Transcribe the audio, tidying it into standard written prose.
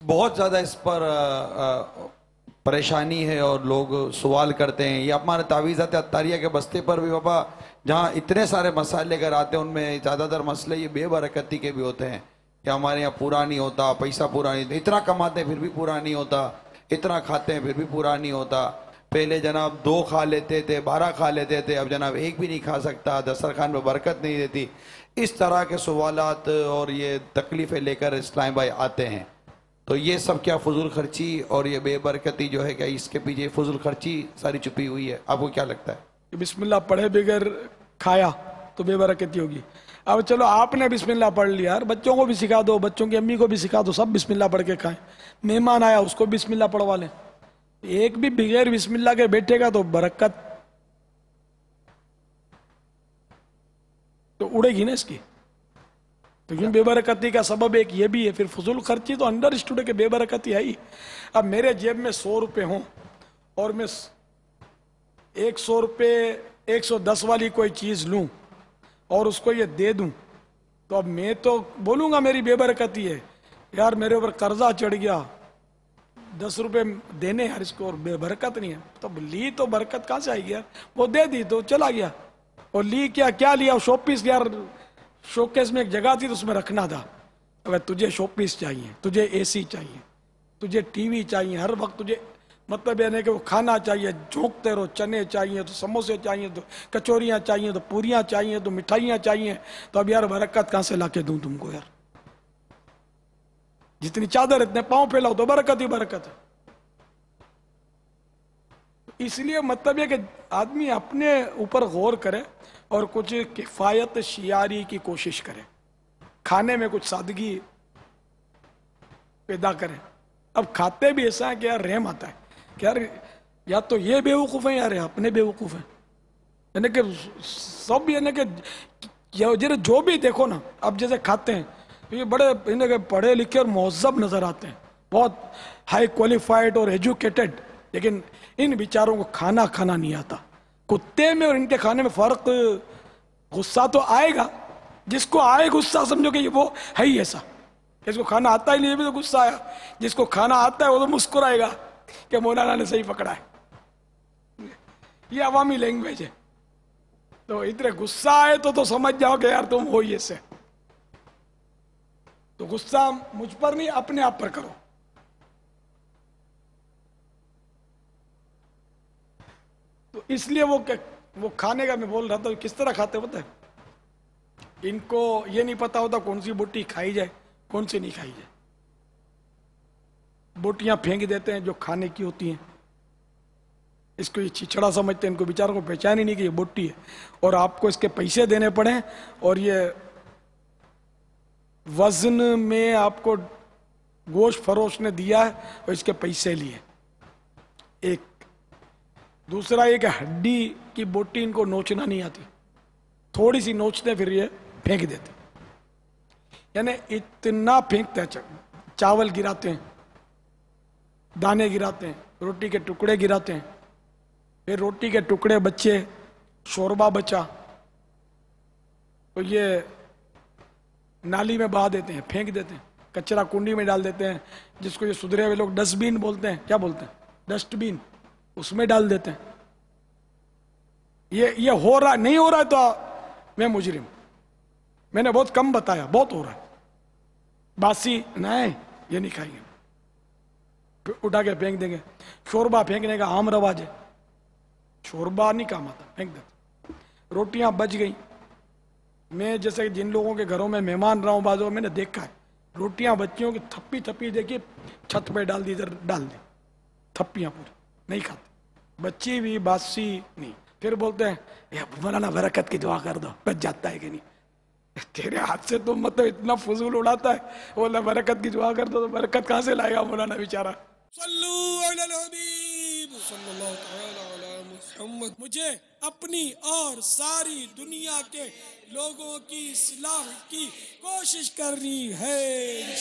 बहुत ज़्यादा इस पर परेशानी है और लोग सवाल करते हैं। ये हमारे तावीज़ात अत्तारिया के बस्ते पर भी बाबा जहाँ इतने सारे मसाले लेकर आते हैं उनमें ज़्यादातर मसले ये बेबरकती के भी होते हैं कि हमारे यहाँ पूरा नहीं होता, पैसा पूरा नहीं, इतना कमाते हैं फिर भी पूरा नहीं होता, इतना खाते हैं फिर भी पूरा नहीं होता। पहले जनाब 2 खा लेते थे, 12 खा लेते थे, अब जनाब 1 भी नहीं खा सकता, दस्तरखान में बरकत नहीं देती। इस तरह के सवालात और ये तकलीफ़ें लेकर इस्लाम भाई आते हैं। तो ये सब क्या फजूल खर्ची और ये बेबरकती जो है, क्या इसके पीछे फजूल खर्ची सारी छुपी हुई है? आपको क्या लगता है? कि बिस्मिल्लाह पढ़े बगैर खाया तो बेबरकती होगी। अब चलो आपने बिस्मिल्लाह पढ़ लिया यार, बच्चों को भी सिखा दो, बच्चों की अम्मी को भी सिखा दो, सब बिस्मिल्लाह पढ़ के खाएं। मेहमान आया उसको बिस्मिल्लाह पढ़वा लें। एक भी बगैर बिस्मिल्लाह के बैठेगा तो बरकत तो उड़ेगी ना इसकी। तो यूं बेबरकती का सबब एक ये भी है। फिर फजूल खर्ची तो अंडरस्टूड है कि बेबरकती है ही। अब मेरे जेब में 100 रुपये हों और मैं 100 रुपये 110 वाली कोई चीज़ लूं और उसको ये दे दूं, तो अब मैं तो बोलूंगा मेरी बेबरकती है। यार मेरे ऊपर कर्जा चढ़ गया, 10 रुपये देने यार इसको, और बेबरकत नहीं है। तो ली तो बरकत कहाँ से आएगी यार? वो दे दी तो चला गया। और ली क्या लिया? शोपीस यार, शोकेस में एक जगह थी तो उसमें रखना था। अगर तुझे शोपीस चाहिए, तुझे एसी चाहिए, तुझे टीवी चाहिए, हर वक्त तुझे मतलब यानी कि वो खाना चाहिए, झोंकते रहो, चने चाहिए तो समोसे चाहिए, तो कचौरियाँ चाहिए, तो पूरियाँ चाहिए, तो मिठाइयाँ चाहिए, तो अब यार बरकत कहाँ से ला के दूँ तुमको यार? जितनी चादर इतने पाँव फैलाओ तो बरकत ही बरकत है। इसलिए मतलब ये कि आदमी अपने ऊपर गौर करे और कुछ किफ़ायत शियारी की कोशिश करे, खाने में कुछ सादगी पैदा करें। अब खाते भी ऐसा है कि यार रहम आता है कि यार या तो ये बेवकूफ़ है यार अपने बेवकूफ़ हैं, यानी कि सब यानी कि जो भी देखो ना, अब जैसे खाते हैं तो ये बड़े यानी कि पढ़े लिखे और महज़ब नज़र आते हैं, बहुत हाई क्वालिफाइड और एजुकेटेड, लेकिन इन बेचारों को खाना नहीं आता। कुत्ते में और इनके खाने में फ़र्क, गुस्सा तो आएगा, जिसको आए गुस्सा समझो कि वो है ही ऐसा, जिसको खाना आता ही नहीं भी तो गुस्सा आया, जिसको खाना आता है वो तो मुस्कुराएगा कि मौलाना ने सही पकड़ा है। ये अवामी लैंग्वेज है। तो इतने गुस्सा आए तो समझ जाओ कि यार तुम हो ही ऐसे। तो गुस्सा मुझ पर नहीं, अपने आप पर करो। तो इसलिए वो खाने का मैं बोल रहा था, किस तरह खाते होता है, इनको ये नहीं पता होता कौन सी बोटी खाई जाए कौन सी नहीं खाई जाए। बोटियां फेंक देते हैं जो खाने की होती हैं, इसको ये छिछड़ा समझते हैं, इनको बेचारों को पहचान ही नहीं कि ये बोटी है, और आपको इसके पैसे देने पड़े, और ये वजन में आपको गोश्त फरोश ने दिया है और इसके पैसे लिए। एक दूसरा एक हड्डी की बोटी इनको नोचना नहीं आती, थोड़ी सी नोचते फिर ये फेंक देते, यानी इतना फेंकते हैं। चावल गिराते हैं, दाने गिराते हैं, रोटी के टुकड़े गिराते हैं, फिर रोटी के टुकड़े बच्चे, शोरबा बचा तो ये नाली में बहा देते हैं, फेंक देते हैं, कचरा कुंडी में डाल देते हैं, जिसको ये सुधरे हुए लोग डस्टबिन बोलते हैं। क्या बोलते हैं? डस्टबिन, उसमें डाल देते हैं। ये हो रहा नहीं हो रहा है तो मैं मुजरिम, मैंने बहुत कम बताया, बहुत हो रहा है। बासी नहीं, ये नहीं खाएंगे, उठा के फेंक देंगे। शोरबा फेंकने का आम रवाज है, शोरबा नहीं काम आता, फेंक देते। रोटियां बच गई, मैं जैसे जिन लोगों के घरों में मेहमान रहा हूं बाजू, मैंने देखा है रोटियां बच्चियों की थप्पी देखिए छत पे डाल दी, इधर डाल दी, थप्पियां पूरी नहीं खाते, बच्ची भी बासी नहीं। फिर बोलते हैं यार मौलाना बरकत की दुआ कर दो, बच जाता है कि नहीं। तेरे हाथ से तो मतलब इतना फजूल उड़ाता है, बोला बरकत की दुआ कर दो, तो बरकत कहां से लाएगा मौलाना बेचारा। मुझे अपनी और सारी दुनिया के लोगों की इस्लाह की कोशिश करनी है।